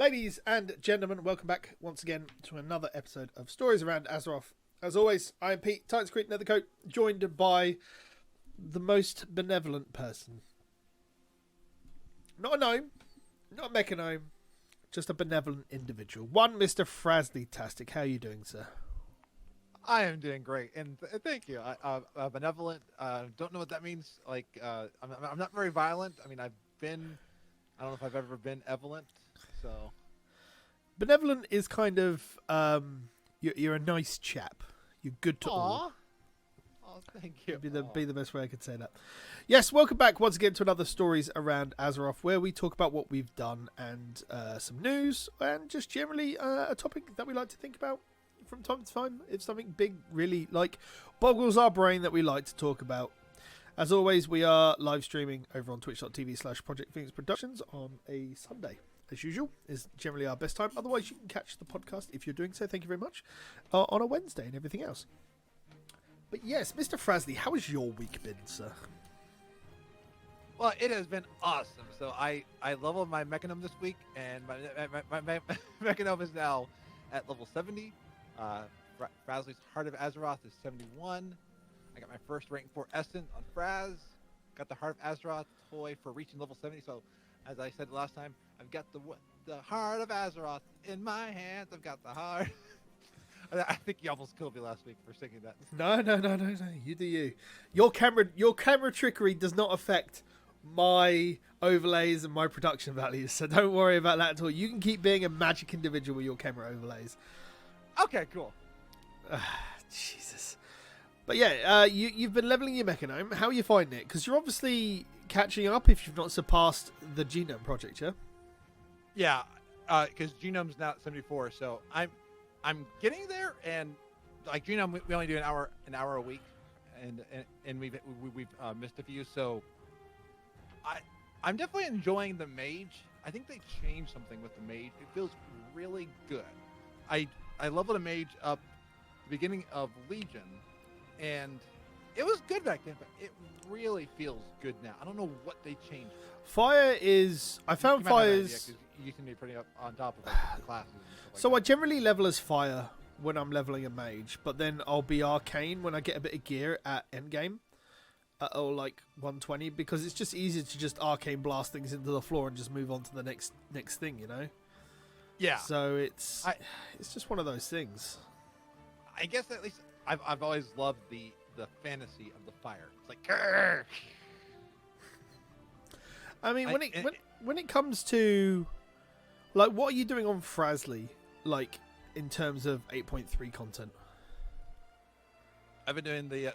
Ladies and gentlemen, welcome back once again to another episode of Stories Around Azeroth. As always, I am Pete, Titans Creek Nethercoat, joined by the most benevolent person. Not a gnome, not a mecha gnome, just a benevolent individual. One Mr. Frazley Tastic. How are you doing, sir? I am doing great, and thank you. Benevolent. Don't know what that means. Like, I'm not very violent. I mean, I don't know if I've ever been evolent. So, benevolent is kind of you're a nice chap. You're good to all. Oh, thank you. Be the best way I could say that. Yes, welcome back once again to another Stories Around Azeroth, where we talk about what we've done and some news and just generally a topic that we like to think about from time to time. If something big really boggles our brain that we like to talk about. As always, we are live streaming over on twitch.tv/Project Phoenix Productions on a Sunday. As usual, is generally our best time. Otherwise, you can catch the podcast, if you're doing so, thank you very much, on a Wednesday and everything else. But yes, Mr. Frazley, how has your week been, sir? Well, it has been awesome. So I leveled my Mechanum this week, and my Mechanum is now at level 70. Frazley's Heart of Azeroth is 71. I got my first rank 4 Essence on Fraz. Got the Heart of Azeroth toy for reaching level 70. So, as I said last time, I've got the Heart of Azeroth in my hands. I've got the heart. I think you almost killed me last week for singing that. No. You do you. Your camera trickery does not affect my overlays and my production values, so don't worry about that at all. You can keep being a magic individual with your camera overlays. Okay, cool. Jesus. But yeah, you've been leveling your Mechanome. How are you finding it? Because you're obviously catching up if you've not surpassed the Genome Project, yeah? Yeah, because Genome's now at 74, so I'm getting there, and like Genome, we only do an hour a week, and we've missed a few, so I'm definitely enjoying the Mage. I think they changed something with the Mage. It feels really good. I leveled a Mage up the beginning of Legion, and it was good back then, but it really feels good now. I don't know what they changed. Fire is... I found Fire's... You can be pretty up on top of the classes. And stuff like so that. I generally level as Fire when I'm leveling a Mage, but then I'll be Arcane when I get a bit of gear at endgame. Or like 120, because it's just easier to just Arcane blast things into the floor and just move on to the next thing, you know? Yeah. So it's just one of those things. I guess at least I've always loved the fantasy of the fire. It's like, grrr. I mean, when it comes to like, what are you doing on Frazley, like in terms of 8.3 content? I've been doing the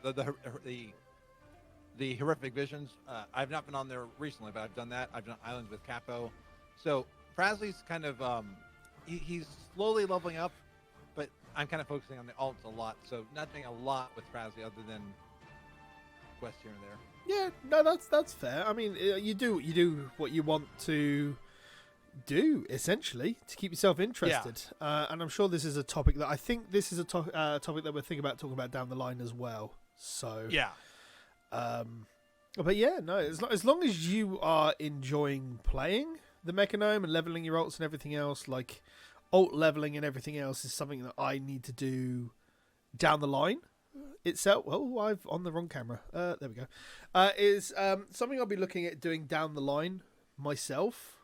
horrific visions. I've not been on there recently, but I've done that. I've done Islands with Capo. So Frazley's kind of he's slowly leveling up, but I'm kind of focusing on the alts a lot. So not doing a lot with Frazley other than quests here and there. Yeah, no, that's fair. I mean, you do what you want to do, essentially, to keep yourself interested. Yeah. And I'm sure this is a topic that topic that we're thinking about talking about down the line as well. So yeah. But yeah, no, as long as you are enjoying playing the Mechanome and leveling your alts and everything else, like alt leveling and everything else is something that I need to do down the line itself. Oh, I've on the wrong camera. There we go. Is something I'll be looking at doing down the line myself,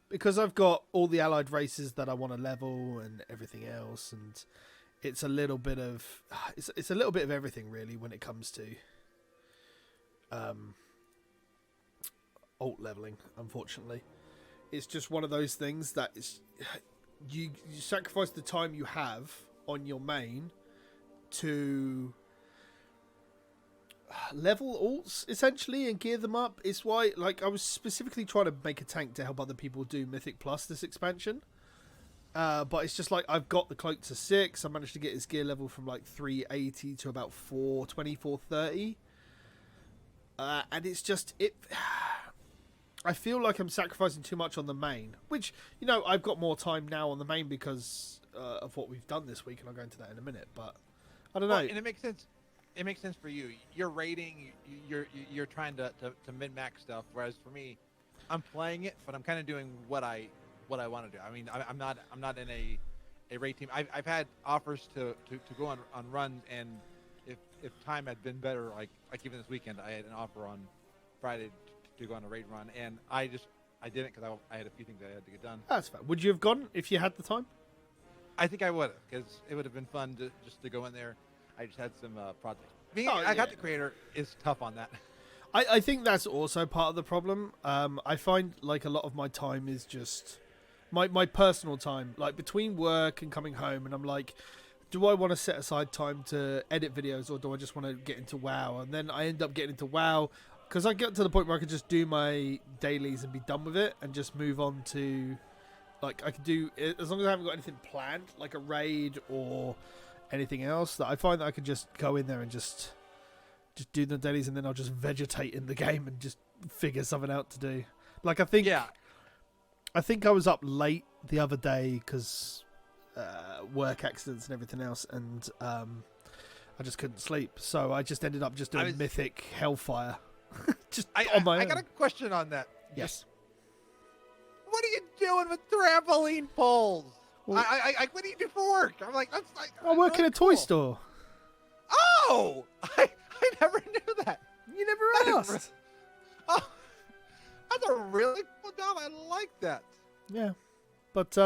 because I've got all the allied races that I want to level and everything else, and it's a little bit of it's a little bit of everything really when it comes to alt leveling. Unfortunately, it's just one of those things that is you sacrifice the time you have on your main to level alts essentially and gear them up. It's why, like, I was specifically trying to make a tank to help other people do Mythic Plus this expansion, but it's just like I've got the cloak to 6. I managed to get his gear level from like 380 to about 420, 430, and it's just I feel like I'm sacrificing too much on the main, which, you know, I've got more time now on the main because of what we've done this week, and I'll go into that in a minute, but I don't know. And it makes sense. It makes sense for you. You're raiding. You're trying to min max stuff. Whereas for me, I'm playing it, but I'm kind of doing what I what I want to do. I mean, I'm not in a raid team. I've had offers to go on runs, and if time had been better, like even this weekend, I had an offer on Friday to go on a raid run, and I didn't because I had a few things I had to get done. That's fair. Would you have gone if you had the time? I think I would have, because it would have been fun to go in there. I just had some projects. I got the creator is tough on that. I think that's also part of the problem. I find like a lot of my time is just my personal time, like between work and coming home, and I'm like, do I want to set aside time to edit videos, or do I just want to get into WoW? And then I end up getting into WoW because I get to the point where I could just do my dailies and be done with it and just move on to, like, I could do, as long as I haven't got anything planned, like a raid or anything else, that I find that I could just go in there and just do the dailies, and then I'll just vegetate in the game and just figure something out to do. Like, I think I was up late the other day because work accidents and everything else, and I just couldn't sleep, so I just ended up just doing Mythic Hellfire. On my own. I got a question on that. Yes. What are you doing with trampoline poles? Well, what do you do for work? I'm like, that's like. I work in a toy store. Oh, I never knew that. You never asked. Oh, that's a really cool job. I like that. Yeah, but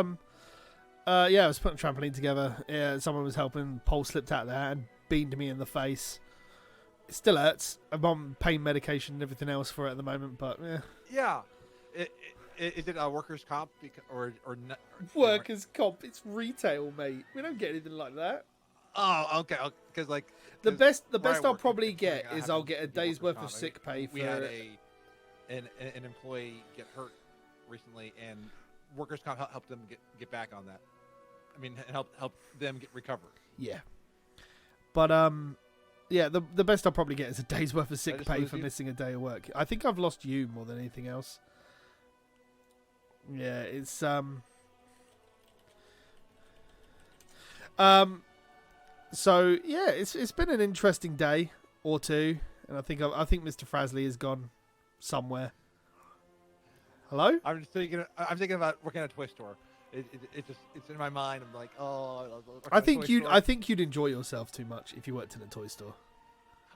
I was putting a trampoline together. Yeah, someone was helping. Pole slipped out there and beamed me in the face. It still hurts. I'm on pain medication and everything else for it at the moment, but yeah. Yeah. Is it a workers' comp or not? Workers' comp? It's retail, mate. We don't get anything like that. Oh, okay. Because like the best I'll probably get is I'll get a day's worth of sick pay. We had an employee get hurt recently, and workers' comp helped them get back on that. I mean, help them get recovered. Yeah, but yeah, the best I'll probably get is a day's worth of sick pay for missing a day of work. I think I've lost you more than anything else. Yeah, it's so yeah, it's been an interesting day or two, and I think Mr. Frazley has gone somewhere. Hello? I'm thinking about working at a toy store. It's in my mind. I'm like, oh. I think you'd enjoy yourself too much if you worked in a toy store.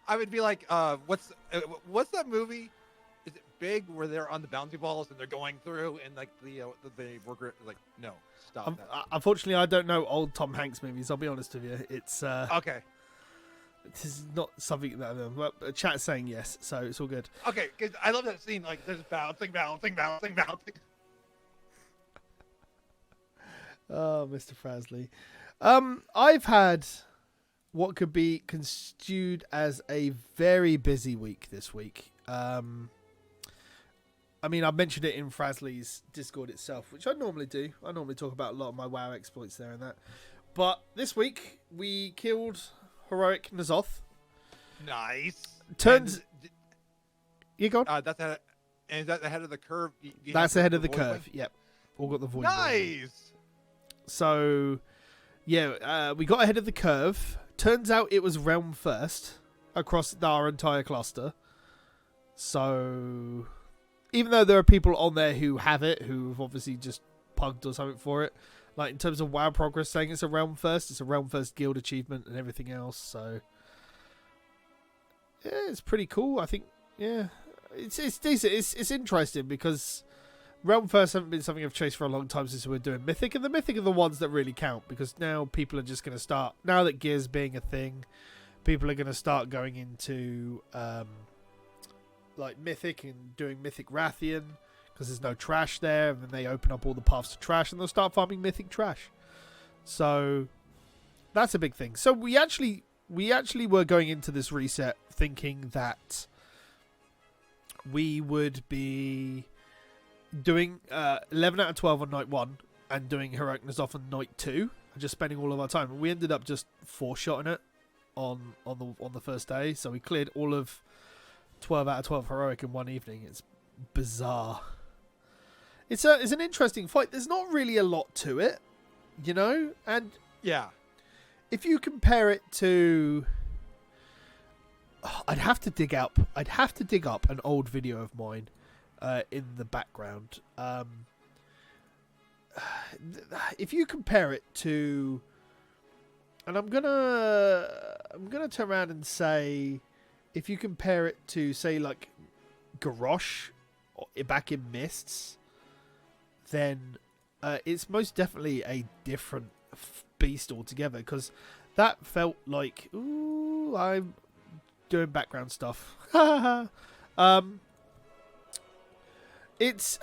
I would be like, what's that movie? Is it Big, where they're on the bouncy balls and they're going through, and like the worker is like, no, stop that. Unfortunately, I don't know old Tom Hanks movies. I'll be honest with you. It's okay. This is not something that well, chat's saying yes, so it's all good. Okay, because I love that scene. Like, there's bouncing. Oh, Mr. Frazley. I've had what could be construed as a very busy week this week. I mean, I mentioned it in Frazley's Discord itself, which I normally do. I normally talk about a lot of my WoW exploits there and that. But this week, we killed heroic Ny'alotha. Nice. You gone? Is that ahead of the curve? That's ahead of the curve. Yep. All got the void. Nice. So, yeah, we got ahead of the curve. Turns out it was realm first across our entire cluster. So, even though there are people on there who have it, who've obviously just pugged or something for it, like in terms of WoW progress, saying it's a realm first guild achievement and everything else. So, yeah, it's pretty cool. I think, yeah, it's decent. It's interesting because realm first haven't been something I've chased for a long time since we were doing mythic, and the mythic are the ones that really count because now people are just going to start, now that gear's being a thing, people are going to start going into like mythic and doing mythic Rathian because there's no trash there, and then they open up all the paths to trash and they'll start farming mythic trash. So that's a big thing. So we actually were going into this reset thinking that we would be doing 11 out of 12 on night 1 and doing heroic Ny'alotha on night 2 and just spending all of our time, and we ended up just 4-shotting it on the first day. So we cleared all of 12 out of 12 heroic in one evening. It's bizarre. It's an interesting fight. There's not really a lot to it, you know? And yeah, if you compare it to, I'd have to dig up an old video of mine in the background. if you compare it to, and I'm gonna turn around and say, if you compare it to, say, like Garrosh back in Mists, then it's most definitely a different beast altogether, because that felt like, ooh, I'm doing background stuff. It's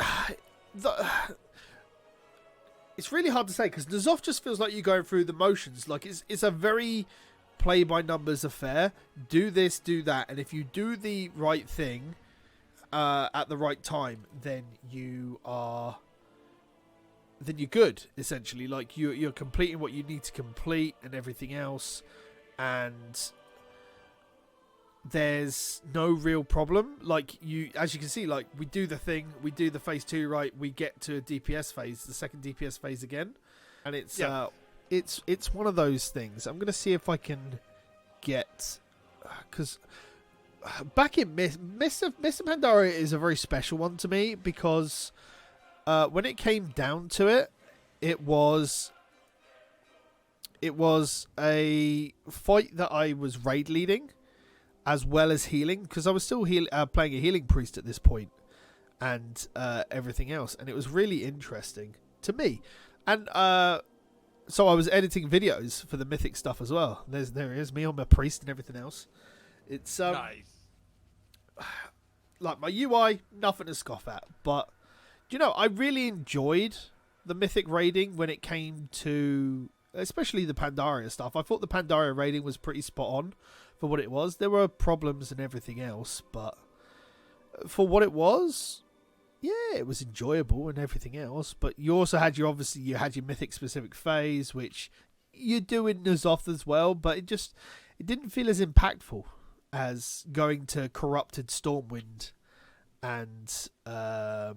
it's really hard to say, because N'Zoth just feels like you're going through the motions. Like it's a very play by numbers affair. Do this, do that, and if you do the right thing at the right time, then you're good, essentially. Like you're completing what you need to complete and everything else, and there's no real problem. Like as you can see, like we do the thing, we do the phase 2 right, we get to a DPS phase, the second DPS phase again, and it's one of those things. I'm gonna see if I can get, because back in Mist of Pandaria is a very special one to me, because when it came down to it, it was a fight that I was raid leading as well as healing, because I was still playing a healing priest at this point, and everything else, and it was really interesting to me. And so I was editing videos for the mythic stuff as well. There it is, me on my priest and everything else. It's nice. Like my UI, nothing to scoff at, but I really enjoyed the mythic raiding when it came to, especially the Pandaria stuff. I thought the Pandaria raiding was pretty spot on for what it was. There were problems and everything else, but for what it was, yeah, it was enjoyable and everything else. But you also had your mythic specific phase, which you do in N'Zoth as well, but it didn't feel as impactful as going to Corrupted Stormwind. And let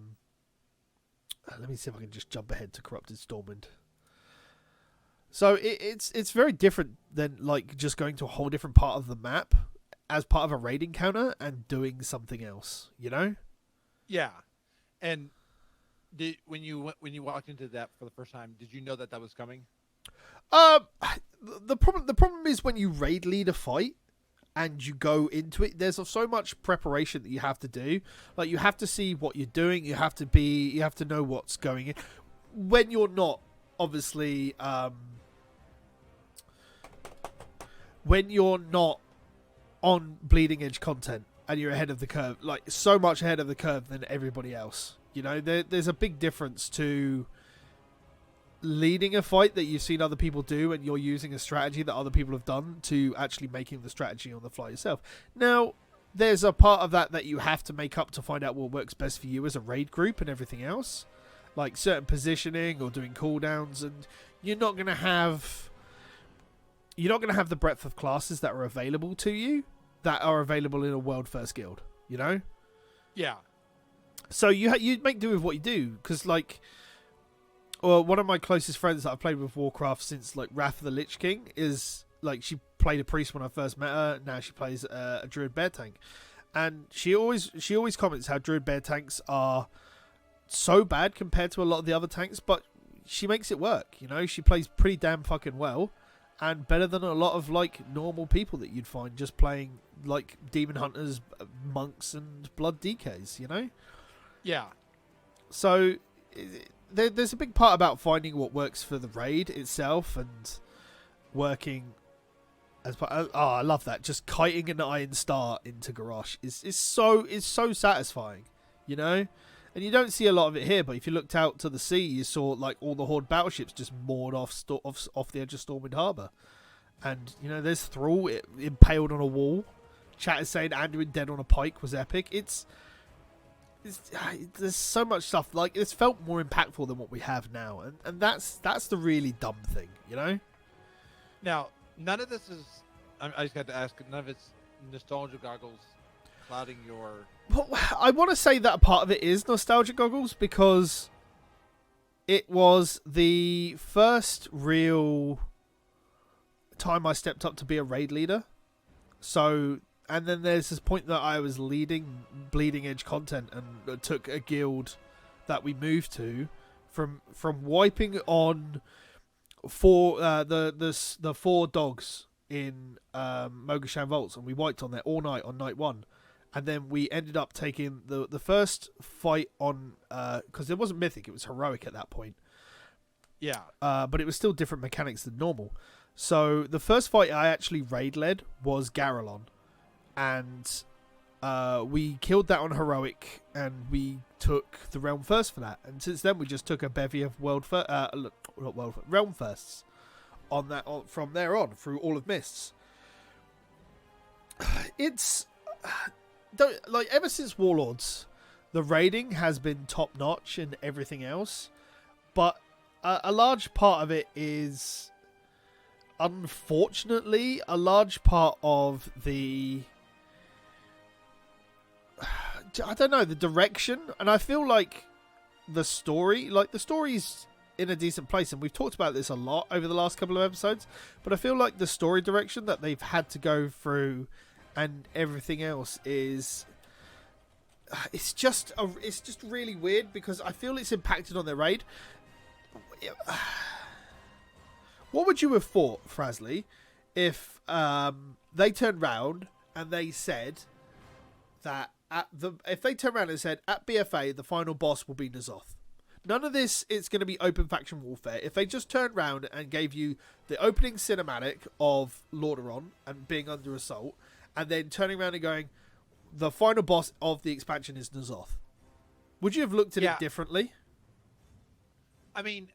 me see if I can just jump ahead to Corrupted Stormwind. So it's very different than like just going to a whole different part of the map as part of a raid encounter and doing something else, Yeah, and when you walked into that for the first time, did you know that was coming? The problem is when you raid lead a fight and you go into it, there's so much preparation that you have to do. Like you have to see what you're doing. You have to know what's going in. When you're not, obviously, when you're not on bleeding edge content and you're ahead of the curve, like so much ahead of the curve than everybody else, there's a big difference to leading a fight that you've seen other people do and you're using a strategy that other people have done to actually making the strategy on the fly yourself. Now, there's a part of that you have to make up to find out what works best for you as a raid group and everything else, like certain positioning or doing cooldowns, and you're not going to have the breadth of classes that are available to you that are available in a world first guild, Yeah. So you make do with what you do, because one of my closest friends that I've played with Warcraft since like Wrath of the Lich King is like, she played a priest when I first met her. Now she plays a druid bear tank, and she always comments how druid bear tanks are so bad compared to a lot of the other tanks, but she makes it work. She plays pretty damn fucking well, and better than a lot of like normal people that you'd find just playing like demon hunters, monks, and blood DKs. Yeah. So there's a big part about finding what works for the raid itself and working as part. Oh, I love that. Just kiting an iron star into Garrosh is so satisfying, And you don't see a lot of it here, but if you looked out to the sea, you saw like all the Horde battleships just moored off the edge of Stormwind Harbour, and there's Thrall impaled on a wall. Chat is saying Anduin dead on a pike was epic. There's so much stuff. Like, it's felt more impactful than what we have now, and that's the really dumb thing, Now, none of this is. I just got to ask. None of it's nostalgia goggles clouding your. Well, I want to say that a part of it is nostalgia goggles, because it was the first real time I stepped up to be a raid leader. So, and then there's this point that I was leading bleeding edge content and took a guild that we moved to from wiping on the 4 dogs in Mogashan Vaults, and we wiped on there all night on night 1, and then we ended up taking the first fight on because it wasn't mythic, it was heroic at that point. Yeah. But it was still different mechanics than normal. So the first fight I actually raid led was Garalon, and we killed that on heroic, and we took the realm first for that. And since then, we just took a bevy of realm firsts on that from there on through all of Mists. It's ever since Warlords, the raiding has been top notch and everything else, but a large part of it is, unfortunately, a large part of the, I don't know, the direction. And I feel like the story's in a decent place, and we've talked about this a lot over the last couple of episodes, but I feel like the story direction that they've had to go through and everything else is, it's just really weird, because I feel it's impacted on their raid. What would you have thought, Frazley, if they turned round and they said that if they turned around and said at BFA the final boss will be Ny'alotha? None of this is going to be open faction warfare. If they just turned round and gave you the opening cinematic of Lordaeron and being under assault, and then turning around and going, the final boss of the expansion is Ny'alotha, would you have looked at it differently? I mean,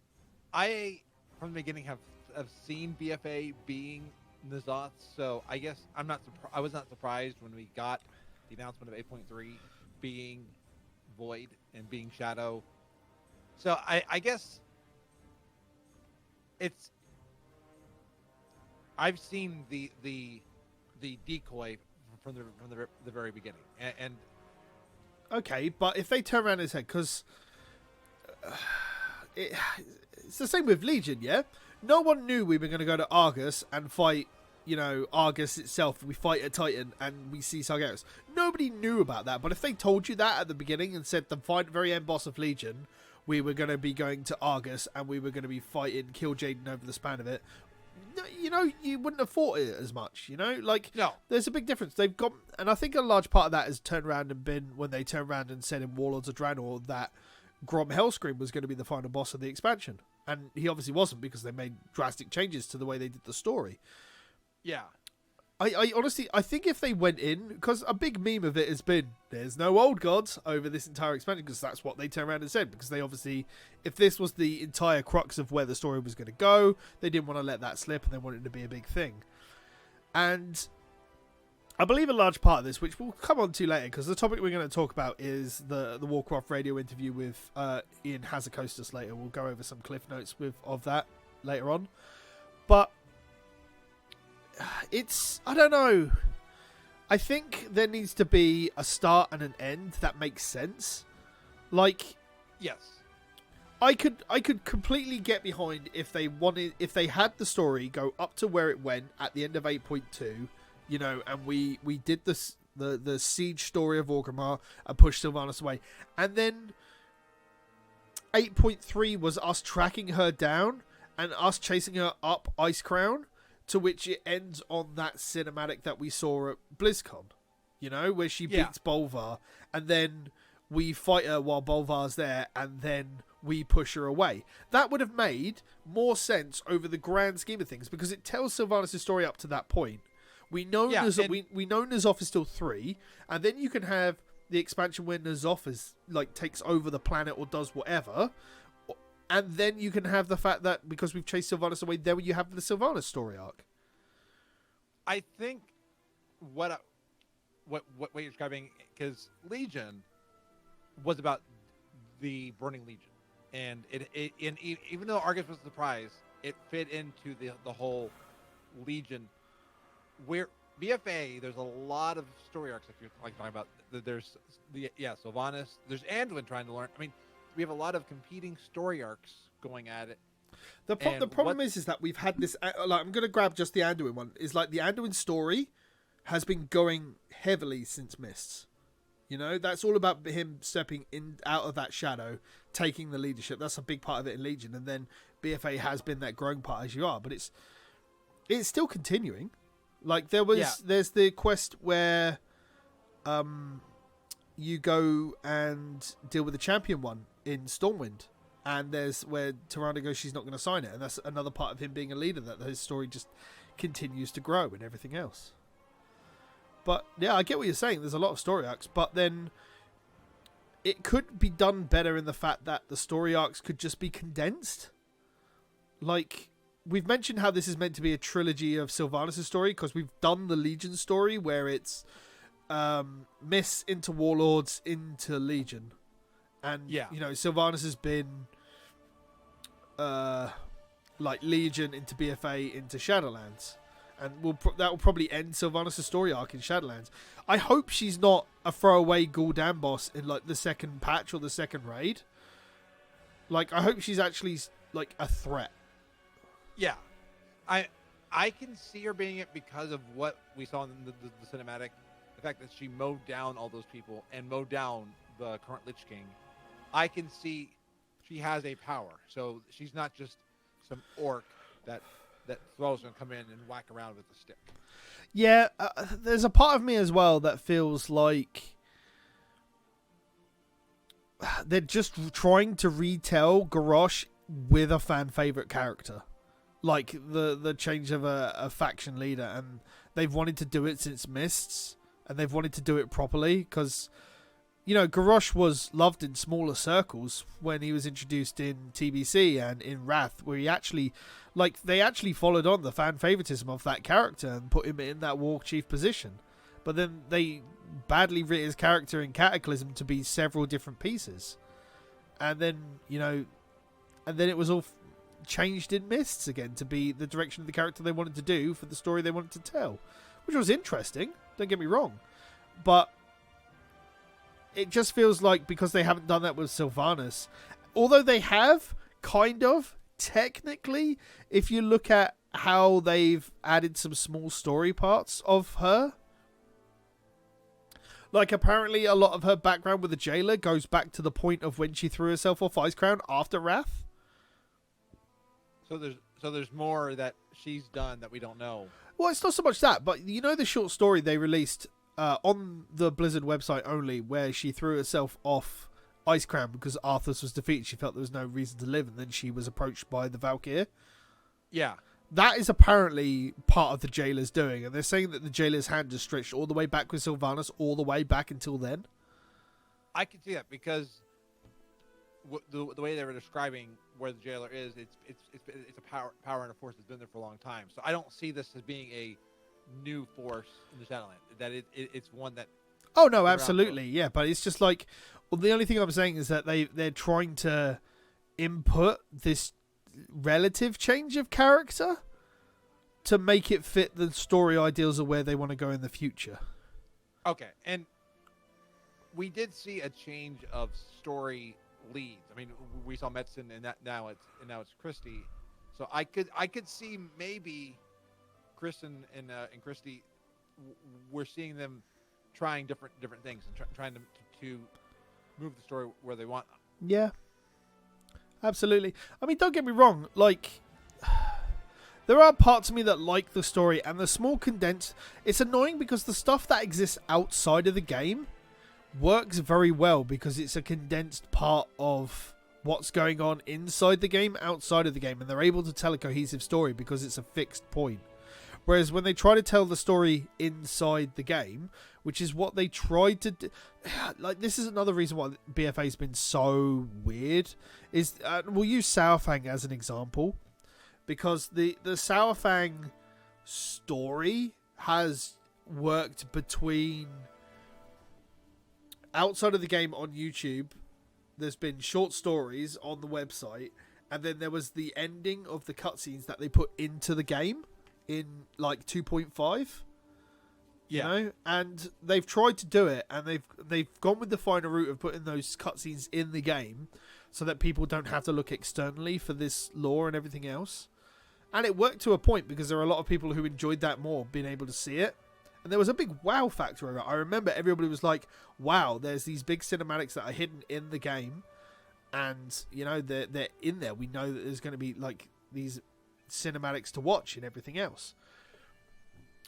I from the beginning have seen BFA being Ny'alotha, so I guess I was not surprised when we got the announcement of 8.3 being Void and being Shadow. So I guess I've seen the decoy from the very beginning, and okay, but if they turn around and said, because it's the same with Legion, yeah? No one knew we were going to go to Argus and fight, Argus itself. We fight a Titan and we see Sargeras. Nobody knew about that, but if they told you that at the beginning and said the very end boss of Legion, we were going to be going to Argus and we were going to be fighting Kill Jaden over the span of it, you wouldn't have thought it as much, No. There's a big difference. They've got, and I think a large part of that has turned around and been when they turned around and said in Warlords of Draenor that Grom Hellscream was going to be the final boss of the expansion. And he obviously wasn't, because they made drastic changes to the way they did the story. Yeah. I honestly, I think if they went in, because a big meme of it has been, there's no old gods over this entire expansion, because that's what they turned around and said, because they obviously, if this was the entire crux of where the story was going to go, they didn't want to let that slip, and they wanted it to be a big thing. And I believe a large part of this, which we'll come on to later, because the topic we're going to talk about is the Warcraft radio interview with Ian Hazakostas later. We'll go over some cliff notes of that later on. But I don't know. I think there needs to be a start and an end that makes sense. Yes. I could completely get behind if they had the story go up to where it went at the end of 8.2, and we did the siege story of Orgrimmar and pushed Sylvanas away, and then 8.3 was us tracking her down and us chasing her up Icecrown, to which it ends on that cinematic that we saw at BlizzCon, where she beats Bolvar, and then we fight her while Bolvar's there, and then we push her away. That would have made more sense over the grand scheme of things, because it tells Sylvanas' story up to that point. We know we know Ny'alotha is still 3, and then you can have the expansion where Ny'alotha is, takes over the planet or does whatever. And then you can have the fact that because we've chased Sylvanas away, there you have the Sylvanas story arc. I think what you're describing, because Legion was about the Burning Legion, and even though Argus was a surprise, it fit into the whole Legion. Where BFA, there's a lot of story arcs. If you're talking about, there's Sylvanas, there's Anduin trying to learn. I mean, we have a lot of competing story arcs going at it. The problem is that we've had this. I'm going to grab just the Anduin one. Is the Anduin story has been going heavily since Mists. You know, that's all about him stepping in out of that shadow, taking the leadership. That's a big part of it in Legion, and then BFA has been that growing part as you are, but it's still continuing. Like there's the quest where you go and deal with the champion one in Stormwind, and there's where Tyrande goes, she's not going to sign it, and that's another part of him being a leader, that his story just continues to grow and everything else. But yeah, I get what you're saying. There's a lot of story arcs, but then it could be done better in the fact that the story arcs could just be condensed. Like, we've mentioned how this is meant to be a trilogy of Sylvanas' story, because we've done the Legion story where it's Miss into Warlords into Legion. And, you know, Sylvanas has been like Legion into BFA into Shadowlands. And that will probably end Sylvanas' story arc in Shadowlands. I hope she's not a throwaway Gul'dan boss in like the second patch or the second raid. Like, I hope she's actually like a threat. Yeah, I can see her being it because of what we saw in the cinematic. The fact that she mowed down all those people and mowed down the current Lich King. I can see she has a power. So she's not just some orc that Thrall's going to come in and whack around with a stick. Yeah, there's a part of me as well that feels like they're just trying to retell Garrosh with a fan favorite character. Like the change of a faction leader, and they've wanted to do it since Mists, and they've wanted to do it properly because, you know, Garrosh was loved in smaller circles when he was introduced in TBC and in Wrath, where he actually, like, they actually followed on the fan favoritism of that character and put him in that War Chief position. But then they badly writ his character in Cataclysm to be several different pieces. And then, you know, and then it was all changed in Mists again to be the direction of the character they wanted to do for the story they wanted to tell, which was interesting, don't get me wrong. But it just feels like, because they haven't done that with Sylvanas, although they have, kind of, technically, if you look at how they've added some small story parts of her. Like, apparently a lot of her background with the jailer goes back to the point of when she threw herself off Icecrown after Wrath. So there's more that she's done that we don't know. Well, it's not so much that, but you know the short story they released on the Blizzard website only, where she threw herself off Icecrown because Arthas was defeated. She felt there was no reason to live, and then she was approached by the Valkyr. Yeah. That is apparently part of the jailer's doing, and they're saying that the jailer's hand is stretched all the way back with Sylvanas, all the way back until then. I can see that because the way they were describing where the jailer is, it's a power and a force that's been there for a long time. So I don't see this as being a new force in the Shadowlands. That it's one that. Oh no, absolutely, yeah. But it's just like, well, the only thing I'm saying is that they're trying to input this relative change of character to make it fit the story ideals of where they want to go in the future. Okay, and we did see a change of story leads. I mean, we saw Metzen, and now it's Christy. So I could see maybe Kristen and Christy. We're seeing them trying different things and trying to move the story where they want. Yeah, absolutely. I mean, don't get me wrong. Like, there are parts of me that like the story, and the small condensed. It's annoying because the stuff that exists outside of the game works very well because it's a condensed part of what's going on inside the game, outside of the game, and they're able to tell a cohesive story because it's a fixed point. Whereas when they try to tell the story inside the game, which is what they tried to do, like, this is another reason why BFA has been so weird, is we'll use Saurfang as an example, because the Saurfang story has worked between outside of the game on YouTube. There's been short stories on the website, and then there was the ending of the cutscenes that they put into the game in like 2.5. You know, and they've tried to do it, and they've gone with the finer route of putting those cutscenes in the game so that people don't have to look externally for this lore and everything else. And it worked to a point because there are a lot of people who enjoyed that more, being able to see it. And there was a big wow factor over it. I remember everybody was like, wow, there's these big cinematics that are hidden in the game. And, you know, they're in there. We know that there's going to be, like, these cinematics to watch and everything else.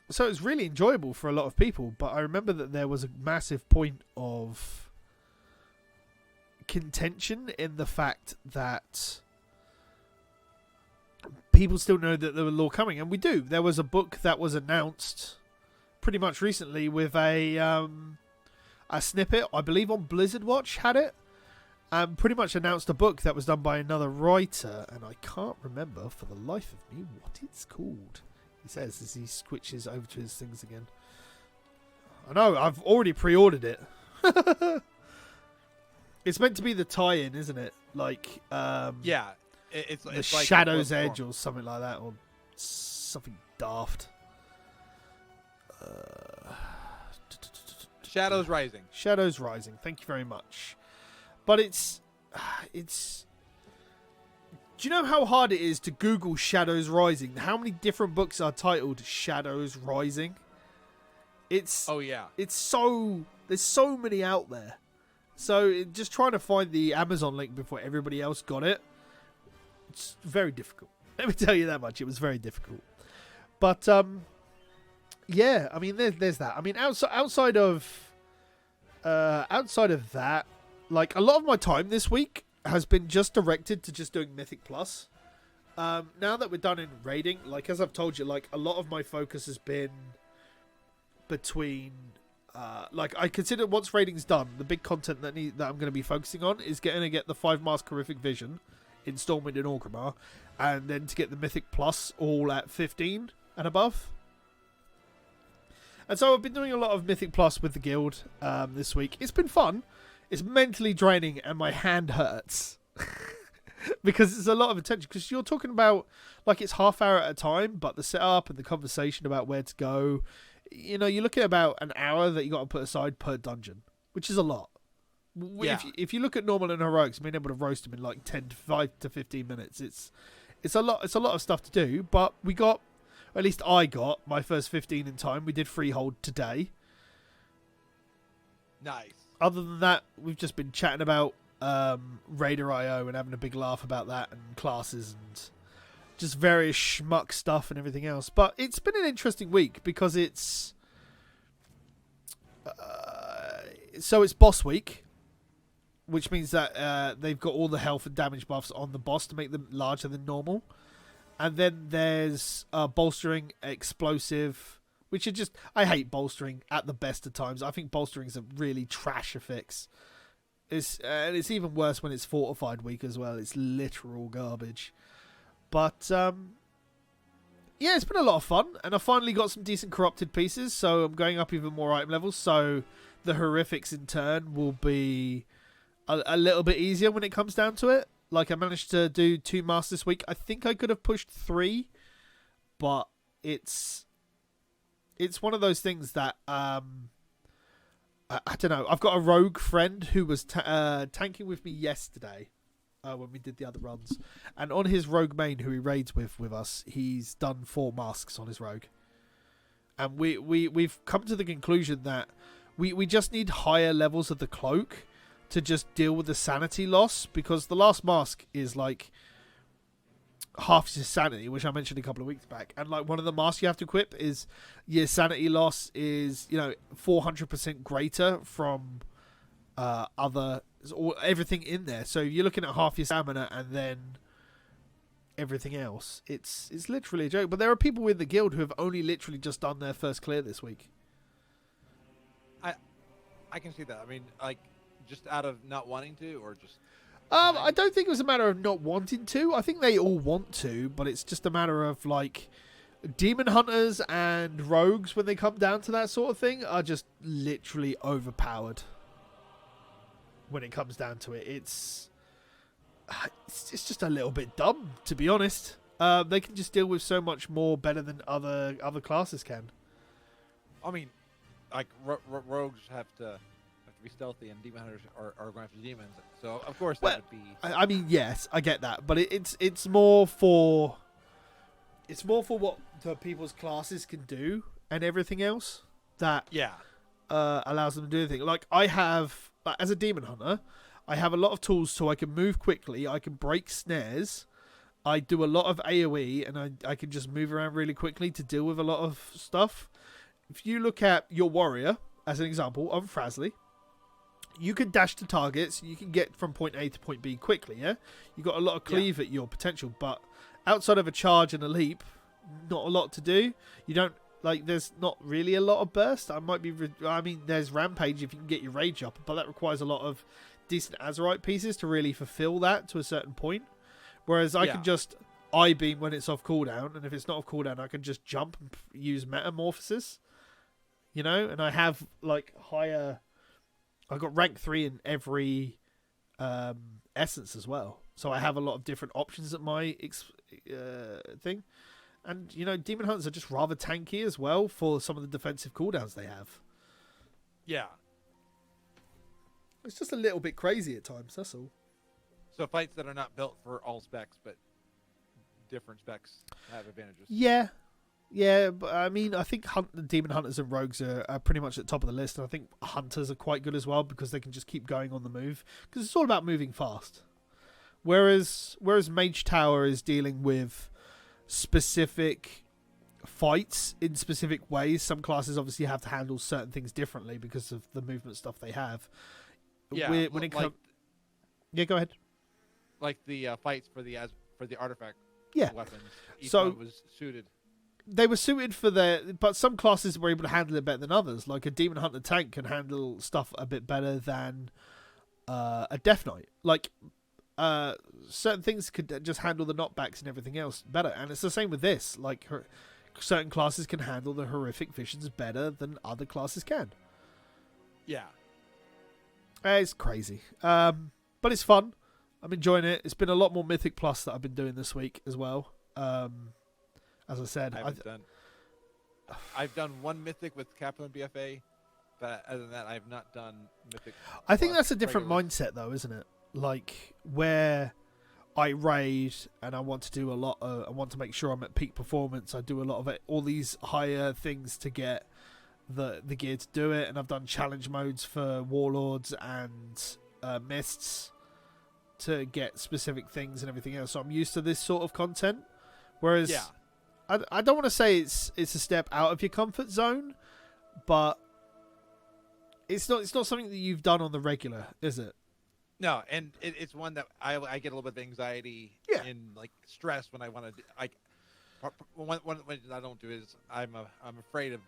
So it was really enjoyable for a lot of people. But I remember that there was a massive point of contention in the fact that people still know that there were lore coming. And we do. There was a book that was announced pretty much recently with a snippet, I believe on Blizzard Watch had it, pretty much announced a book that was done by another writer, and I can't remember for the life of me what it's called. He says as he switches over to his things again. I know, I've already pre-ordered it. It's meant to be the tie-in, isn't it? Like, yeah, it's the like Shadow's Edge or something like that, or something daft. Shadows Rising. Shadows Rising. Thank you very much. But it's. Do you know how hard it is to Google Shadows Rising? How many different books are titled Shadows Rising? It's. Oh yeah. It's so. There's so many out there. So just trying to find the Amazon link before everybody else got it. It's very difficult. Let me tell you that much. It was very difficult. But yeah, I mean, there's that. I mean, outside of that, like a lot of my time this week has been just directed to just doing Mythic Plus. Now that we're done in raiding, like as I've told you, like a lot of my focus has been between, like I consider once raiding's done, the big content that I'm going to be focusing on is getting to get the 5-mask Horrific Vision in Stormwind and Orgrimmar, and then to get the Mythic Plus all at 15 and above. And so I've been doing a lot of Mythic Plus with the guild this week. It's been fun. It's mentally draining and my hand hurts. Because it's a lot of attention. Because you're talking about, like, it's half hour at a time, but the setup and the conversation about where to go, you know, you're looking at about an hour that you got to put aside per dungeon, which is a lot. Yeah. If you look at normal and heroics, being able to roast them in like 5 to 15 minutes, it's a lot. It's a lot of stuff to do. But we got, at least I got my first 15 in time. We did Freehold today. Nice. Other than that, we've just been chatting about Raider.io and having a big laugh about that and classes and just various schmuck stuff and everything else. But it's been an interesting week because it's so it's boss week, which means that they've got all the health and damage buffs on the boss to make them larger than normal. And then there's bolstering, explosive, which are just... I hate bolstering at the best of times. I think bolstering is a really trash fix. And it's even worse when it's fortified week as well. It's literal garbage. But, yeah, it's been a lot of fun. And I finally got some decent corrupted pieces, so I'm going up even more item levels. So the horrifics in turn will be a little bit easier when it comes down to it. Like, I managed to do 2 masks this week. I think I could have pushed 3, but it's one of those things that I don't know. I've got a rogue friend who was tanking with me yesterday when we did the other runs, and on his rogue main, who he raids with us, he's done 4 masks on his rogue, and we've come to the conclusion that we just need higher levels of the cloak to just deal with the sanity loss, because the last mask is like half your sanity, which I mentioned a couple of weeks back, and like one of the masks you have to equip is your sanity loss is 400% greater from other or everything in there. So you're looking at half your stamina and then everything else. It's literally a joke. But there are people in the guild who have only literally just done their first clear this week. I can see that. I mean, like, just out of not wanting to, or just... I don't think it was a matter of not wanting to. I think they all want to, but it's just a matter of, like, demon hunters and rogues, when they come down to that sort of thing, are just literally overpowered. When it comes down to it, it's just a little bit dumb, to be honest. They can just deal with so much more better than other classes can. I mean, like, rogues have to be stealthy, and demon hunters are going after demons. So of course that would be. I mean, yes, I get that, but it's more for what the people's classes can do and everything else. that allows them to do anything. Like I have, as a demon hunter, I have a lot of tools so I can move quickly. I can break snares. I do a lot of AoE, and I can just move around really quickly to deal with a lot of stuff. If you look at your warrior, as an example, of Frazley, you can dash to targets. You can get from point A to point B quickly, yeah? You got a lot of cleave at your potential, but outside of a charge and a leap, not a lot to do. You don't, like, there's not really a lot of burst. There's Rampage if you can get your rage up, but that requires a lot of decent Azerite pieces to really fulfill that to a certain point. Whereas I can just I-beam when it's off cooldown, and if it's not off cooldown, I can just jump and use Metamorphosis. You know, and I have like higher. I got rank 3 in every essence as well, so I have a lot of different options at my thing. And you know, demon hunters are just rather tanky as well for some of the defensive cooldowns they have. Yeah, it's just a little bit crazy at times. That's all. So fights that are not built for all specs, but different specs have advantages. Yeah, but I mean, I think demon hunters and rogues are pretty much at the top of the list, and I think hunters are quite good as well because they can just keep going on the move because it's all about moving fast. Whereas Mage Tower is dealing with specific fights in specific ways. Some classes obviously have to handle certain things differently because of the movement stuff they have. Yeah, go ahead. Like the fights for the artifact weapons. Each So one was suited. They were suited for but some classes were able to handle it better than others. Like a Demon Hunter tank can handle stuff a bit better than a Death Knight. Like certain things could just handle the knockbacks and everything else better. And it's the same with this. Like certain classes can handle the horrific visions better than other classes can. Yeah. It's crazy. But it's fun. I'm enjoying it. It's been a lot more Mythic Plus that I've been doing this week as well. As I said, I've done one Mythic with Kaplan BFA, but other than that, I've not done Mythic. I think that's a different mindset, though, isn't it? Like where I raid and I want to do a lot. I want to make sure I'm at peak performance. I do a lot of it, all these higher things to get the gear to do it, and I've done challenge modes for Warlords and Mists to get specific things and everything else. So I'm used to this sort of content. Whereas I don't want to say it's a step out of your comfort zone, but it's not something that you've done on the regular, is it? No, and it's one that I get a little bit of anxiety and like stress when I want to. One I don't do is I'm afraid of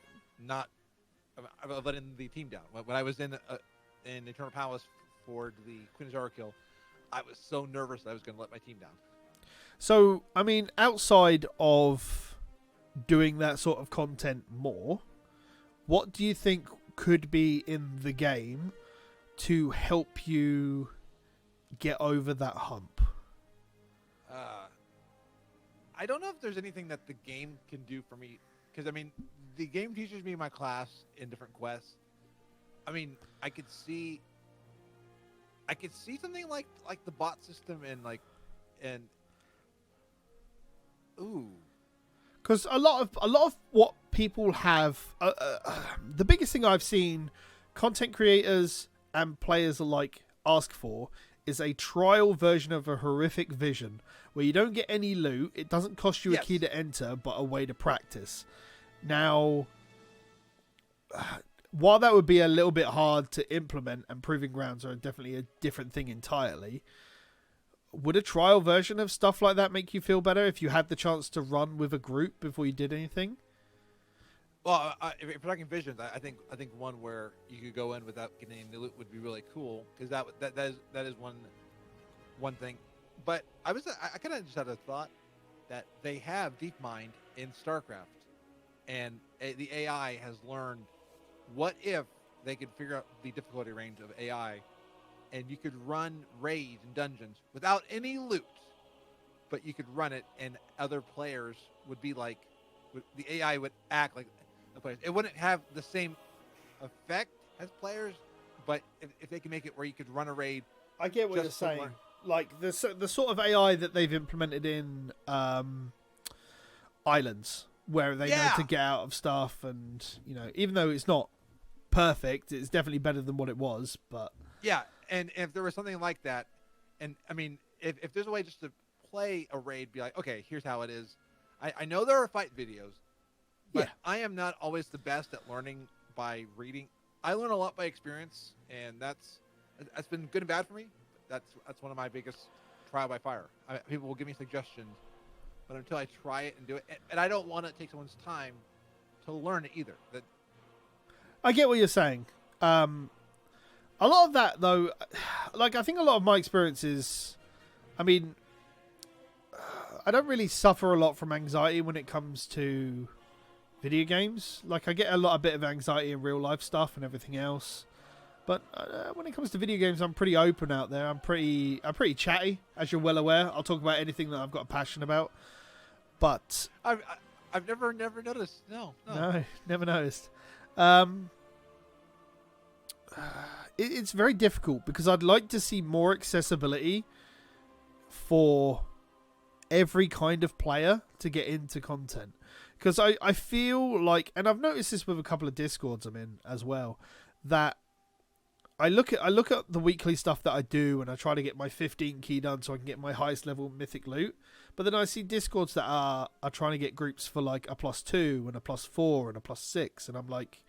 letting the team down. When I was in Eternal Palace for the Queen Azara kill, I was so nervous that I was going to let my team down. So, I mean, outside of doing that sort of content more, what do you think could be in the game to help you get over that hump? I don't know if there's anything that the game can do for me, because I mean, the game teaches me my class in different quests. I mean, I could see something like the bot system and because a lot of what people have, the biggest thing I've seen content creators and players alike ask for is a trial version of a horrific vision where you don't get any loot. It doesn't cost you a key to enter, but a way to practice. Now, while that would be a little bit hard to implement, and proving grounds are definitely a different thing entirely, would a trial version of stuff like that make you feel better if you had the chance to run with a group before you did anything? Well, if we're talking visions, I think one where you could go in without getting any loot would be really cool, because that is one thing. But I kind of just had a thought that they have DeepMind in StarCraft, and the AI has learned. What if they could figure out the difficulty range of AI, and you could run raids and dungeons without any loot, but you could run it, and other players would be like, the AI would act like the players. It wouldn't have the same effect as players, but if they can make it where you could run a raid. I get what you're saying. Like the sort of AI that they've implemented in Islands, where they know to get out of stuff, and even though it's not perfect, it's definitely better than what it was. But yeah, and if there was something like that, and I mean, if there's a way just to play a raid, be like, okay, here's how it is. I know there are fight videos, but I am not always the best at learning by reading. I learn a lot by experience, and that's been good and bad for me. That's one of my biggest trial by fire. People will give me suggestions, but until I try it and do it, and I don't want to take someone's time to learn it either. I get what you're saying. A lot of that, though, like I think a lot of my experiences, I mean, I don't really suffer a lot from anxiety when it comes to video games. Like I get a bit of anxiety in real life stuff and everything else. But when it comes to video games, I'm pretty open out there. I'm pretty chatty, as you're well aware. I'll talk about anything that I've got a passion about. But I've never noticed. No, never noticed. It's very difficult because I'd like to see more accessibility for every kind of player to get into content. Because I feel like, and I've noticed this with a couple of Discords I'm in as well, that I look at the weekly stuff that I do, and I try to get my 15 key done so I can get my highest level mythic loot. But then I see Discords that are trying to get groups for like a +2 and a +4 and a +6, and I'm like,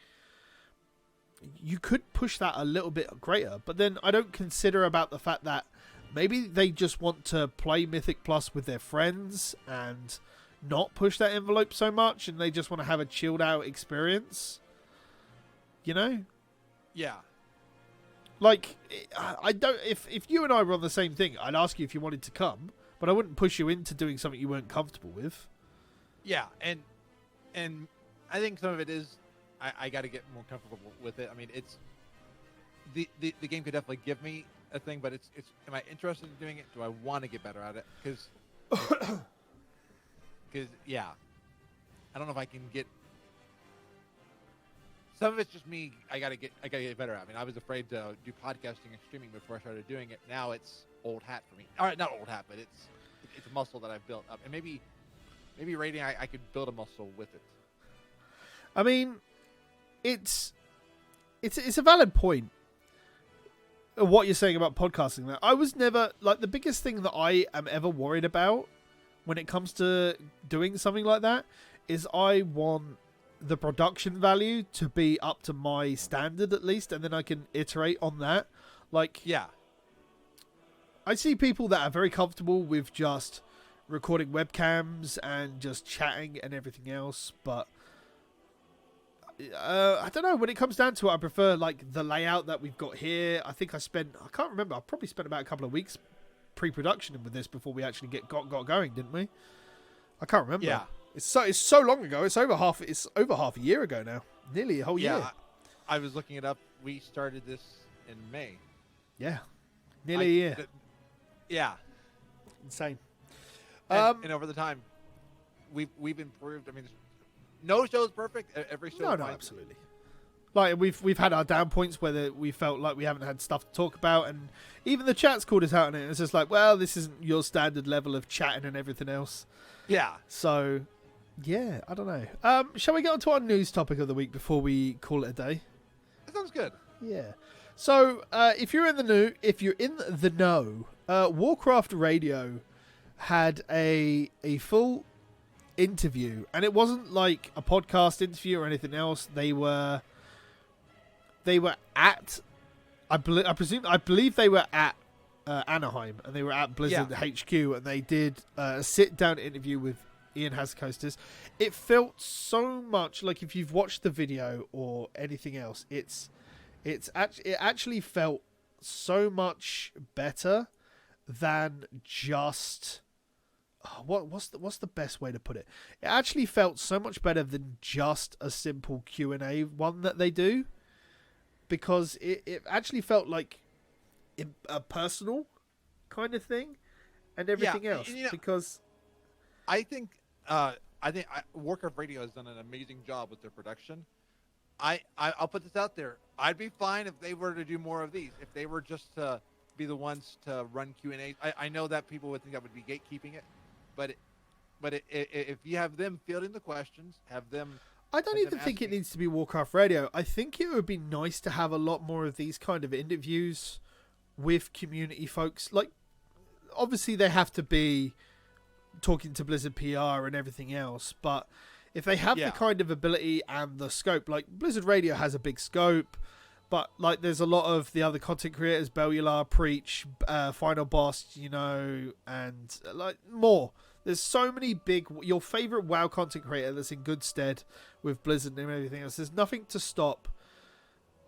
you could push that a little bit greater. But then I don't consider about the fact that maybe they just want to play Mythic Plus with their friends and not push that envelope so much, and they just want to have a chilled out experience. Yeah. Like, I don't. If you and I were on the same thing, I'd ask you if you wanted to come, but I wouldn't push you into doing something you weren't comfortable with. Yeah, and I think some of it is I got to get more comfortable with it. I mean, it's the game could definitely give me a thing, but it's am I interested in doing it? Do I want to get better at it? Because yeah, I don't know if I can get. Some of it's just me. I gotta get better at. I mean, I was afraid to do podcasting and streaming before I started doing it. Now it's old hat for me. All right, not old hat, but it's a muscle that I've built up, and maybe rating I could build a muscle with it. I mean, it's a valid point. What you're saying about podcasting. That I was never like the biggest thing that I am ever worried about when it comes to doing something like that is I want the production value to be up to my standard at least, and then I can iterate on that. Like, yeah, I see people that are very comfortable with just recording webcams and just chatting and everything else, but I don't know. When it comes down to it, I prefer like the layout that we've got here. I think I can't remember. I probably spent about a couple of weeks pre-production with this before we actually got going, didn't we? I can't remember. Yeah. It's so long ago. It's over half a year ago now. Nearly a whole year. I was looking it up. We started this in May. Yeah. Nearly a year. Yeah. Insane. And over the time, we've improved. I mean, no show is perfect. Every show. No, absolutely. Like we've had our down points where we felt like we haven't had stuff to talk about, and even the chat's called us out on it. It's just like, well, this isn't your standard level of chatting and everything else. Yeah. So, yeah, I don't know. Shall we get on to our news topic of the week before we call it a day? That sounds good. Yeah. So, if you're in the know, Warcraft Radio had a full interview, and it wasn't like a podcast interview or anything else. They were at, I believe they were at Anaheim, and they were at Blizzard HQ, and they did a sit-down interview with Ian Hazzikostas. It felt so much like, if you've watched the video or anything else, it actually felt so much better than just what's the best way to put it? It actually felt so much better than just a simple Q&A one that they do, because it actually felt like a personal kind of thing and everything else. Because I think Warcraft Radio has done an amazing job with their production. I'll put this out there. I'd be fine if they were to do more of these. If they were just to be the ones to run Q&A. I know that people would think that would be gatekeeping it, but But if you have them fielding the questions, have them. I don't even think it needs to be Warcraft Radio. I think it would be nice to have a lot more of these kind of interviews with community folks. Like, obviously they have to be talking to Blizzard PR and everything else, but if they have the kind of ability and the scope, like Blizzard Radio has a big scope, but like there's a lot of the other content creators, Bellular, Preach, Final Boss, and like more. There's so many big, your favorite WoW content creator that's in good stead with Blizzard and everything else. There's nothing to stop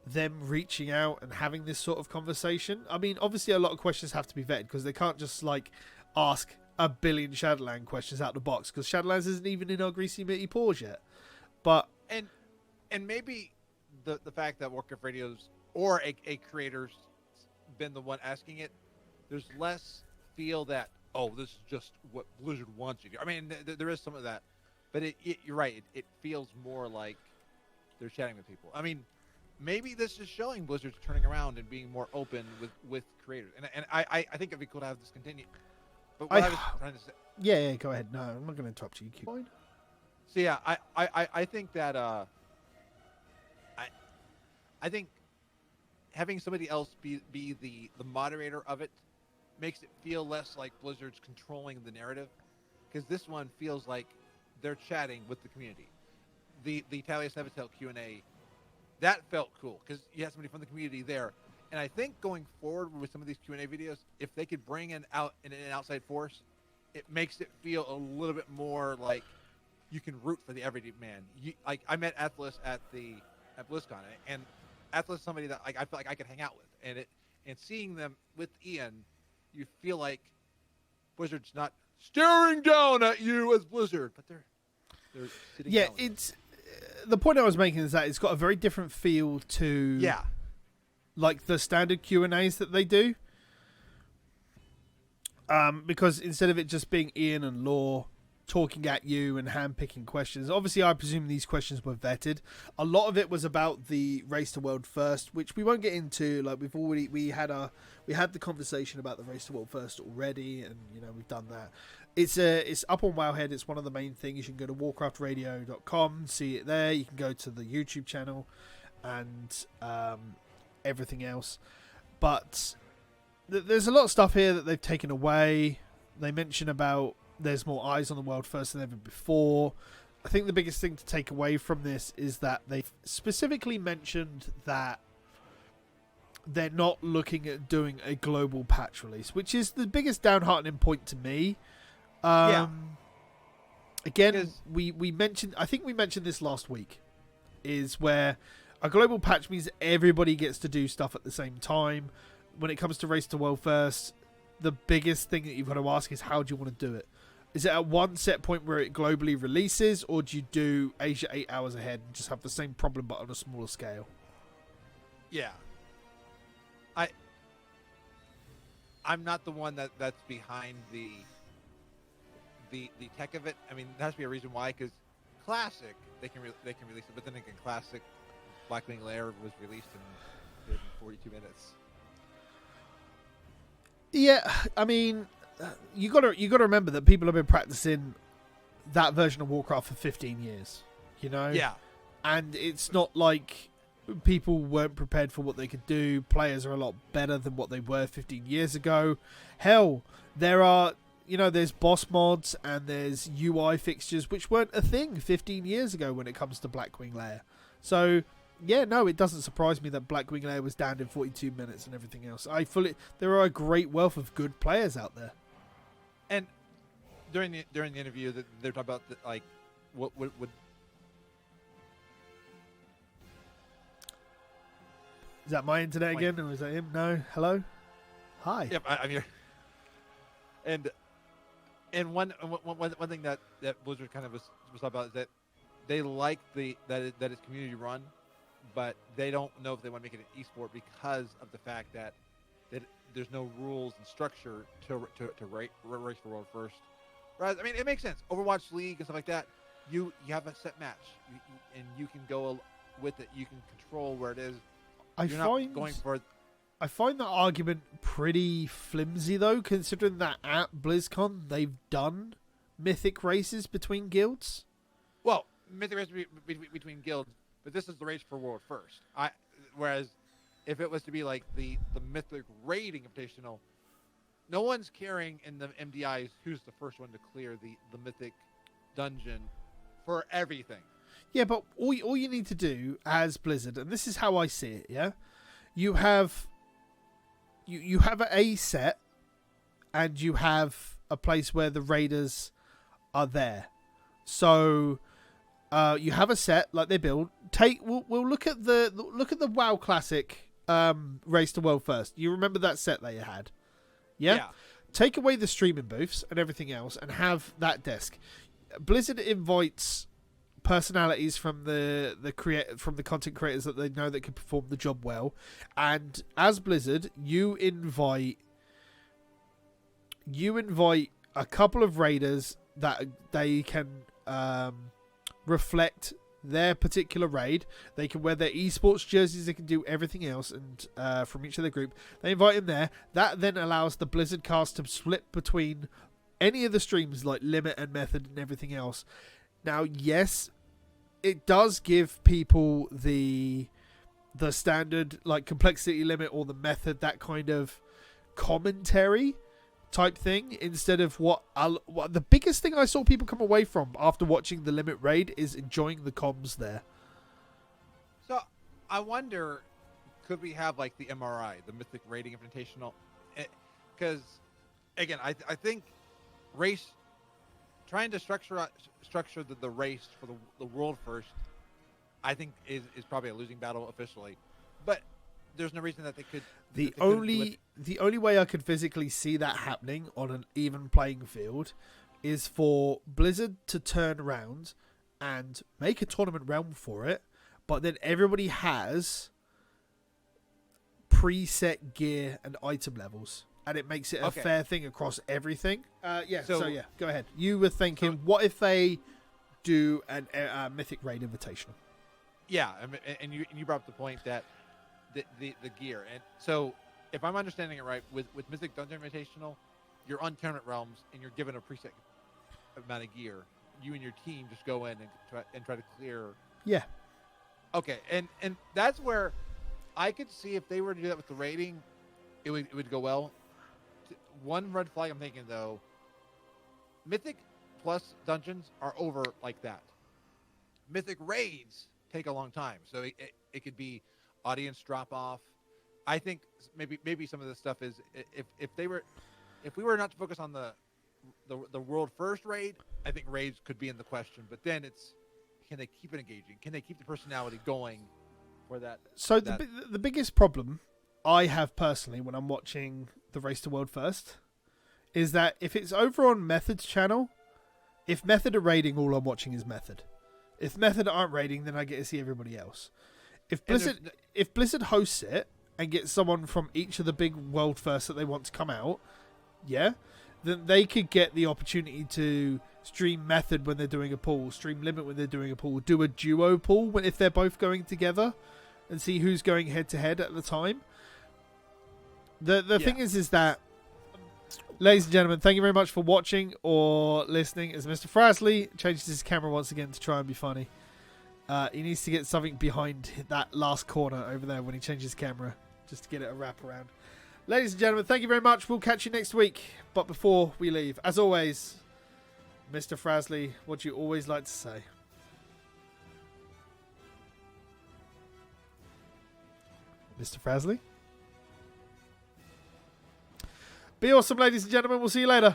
them reaching out and having this sort of conversation. I mean, obviously a lot of questions have to be vetted because they can't just like ask a billion Shadowland questions out the box because Shadowlands isn't even in our greasy meaty paws yet. But and maybe the fact that Warcraft Radio's or a creator's been the one asking it, there's less feel that, oh, this is just what Blizzard wants you to do. I mean, there is some of that, but you're right. It feels more like they're chatting with people. I mean, maybe this is showing Blizzard's turning around and being more open with creators. And I think it'd be cool to have this continue. But what I was trying to say... Yeah, go ahead. No, I'm not going to interrupt you. Keep going. So, yeah, I think that... I think having somebody else be the moderator of it makes it feel less like Blizzard's controlling the narrative, because this one feels like they're chatting with the community. The Talius Nevatel Q&A, that felt cool because you had somebody from the community there. And I think going forward with some of these Q&A videos, if they could bring in an outside force, it makes it feel a little bit more like you can root for the everyday man. Like I met Athlas at BlizzCon, and Athlas is somebody that I feel like I could hang out with, and seeing them with Ian, you feel like Blizzard's not staring down at you as Blizzard, but they're sitting down. Yeah, it's the point I was making is that it's got a very different feel to like the standard Q&As that they do. Because instead of it just being Ian and Law talking at you and handpicking questions, obviously I presume these questions were vetted. A lot of it was about the Race to World First, which we won't get into. Like we had the conversation about the Race to World First already, and we've done that. It's up on Wowhead. It's one of the main things. You can go to warcraftradio.com, see it there. You can go to the YouTube channel and everything else. But there's a lot of stuff here that they've taken away. They mention about there's more eyes on the world first than ever before. I think the biggest thing to take away from this is that they've specifically mentioned that they're not looking at doing a global patch release, which is the biggest downheartening point to me. Again, we mentioned, I think we mentioned this last week, is where a global patch means everybody gets to do stuff at the same time. When it comes to Race to World First, the biggest thing that you've got to ask is how do you want to do it? Is it at one set point where it globally releases, or do you do Asia 8 hours ahead and just have the same problem but on a smaller scale? Yeah. I'm not the one that's behind the tech of it. I mean, there has to be a reason why, because Classic, they can release it, but then again, Classic Blackwing Lair was released in 42 minutes. Yeah, I mean, you got to remember that people have been practicing that version of Warcraft for 15 years, Yeah. And it's not like people weren't prepared for what they could do. Players are a lot better than what they were 15 years ago. Hell, there are, there's boss mods and there's UI fixtures which weren't a thing 15 years ago when it comes to Blackwing Lair. So, yeah, no, it doesn't surprise me that Blackwing Lair was downed in 42 minutes and everything else. There are a great wealth of good players out there. And during the interview, they're talking about what would. Is that my internet again, or is that him? No, hello, hi. Yep, I'm here. And one thing that Blizzard kind of was talking about is that they like that it's community run, but they don't know if they want to make it an esport because of the fact that there's no rules and structure to race for world first. Right? I mean, it makes sense. Overwatch League and stuff like that, you have a set match, and you can go with it. You can control where it is. I find that argument pretty flimsy, though, considering that at BlizzCon they've done mythic races between guilds. Well, mythic race between guilds, but this is the race for world first. Whereas if it was to be like the mythic raiding invitational, no one's caring in the MDIs who's the first one to clear the mythic dungeon for everything. Yeah, but all you need to do as Blizzard, and this is how I see it, yeah? You have a set, and you have a place where the raiders are there. So you have a set like they build. We'll look at the WoW Classic Race to World first. You remember that set they had? Yeah? Take away the streaming booths and everything else, and have that desk. Blizzard invites personalities from the content creators that they know that can perform the job well, and as Blizzard, you invite a couple of raiders that they can reflect their particular raid. They can wear their esports jerseys, they can do everything else, and from each of the group they invite them there. That then allows the Blizzard cast to split between any of the streams like Limit and Method and everything else. Now, yes, it does give people the standard like complexity limit or the method, that kind of commentary type thing, instead of what the biggest thing I saw people come away from after watching the Limit raid is enjoying the comms there. So I wonder, could we have like the MRI, the Mythic Rating Invitational? Because again, I think race, trying to structure the race for the world first, I think is probably a losing battle officially. But there's no reason that they could. The only way I could physically see that happening on an even playing field is for Blizzard to turn around and make a tournament realm for it, but then everybody has preset gear and item levels, and it makes it a fair thing across everything. So go ahead. You were thinking, what if they do a Mythic Raid Invitational? Yeah, and you brought up the point that the gear, and so if I'm understanding it right, with Mythic Dungeon Invitational, you're on tournament realms and you're given a preset amount of gear. You and your team just go in and try to clear. Yeah. Okay, and that's where I could see if they were to do that with the rating, it would go well. One red flag I'm thinking though, Mythic plus dungeons are over like that. Mythic raids take a long time, so it could be audience drop off. I think maybe some of this stuff is if we were not to focus on the world first raid, I think raids could be in the question. But then it's, can they keep it engaging? Can they keep the personality going for that? So the biggest problem I have personally when I'm watching the Race to World First is that if it's over on Method's channel, if Method are raiding, all I'm watching is Method. If Method aren't raiding, then I get to see everybody else. If Blizzard hosts it and gets someone from each of the big world firsts that they want to come out, then they could get the opportunity to stream Method when they're doing a pool, stream Limit when they're doing a pool, do a duo pool if they're both going together, and see who's going head to head at the time. The thing is that, ladies and gentlemen, thank you very much for watching or listening as Mr. Frazley changes his camera once again to try and be funny. He needs to get something behind that last corner over there when he changes camera, just to get it a wrap around. Ladies and gentlemen, thank you very much. We'll catch you next week. But before we leave, as always, Mr. Frazley, what do you always like to say? Mr. Frazley? Be awesome, ladies and gentlemen. We'll see you later.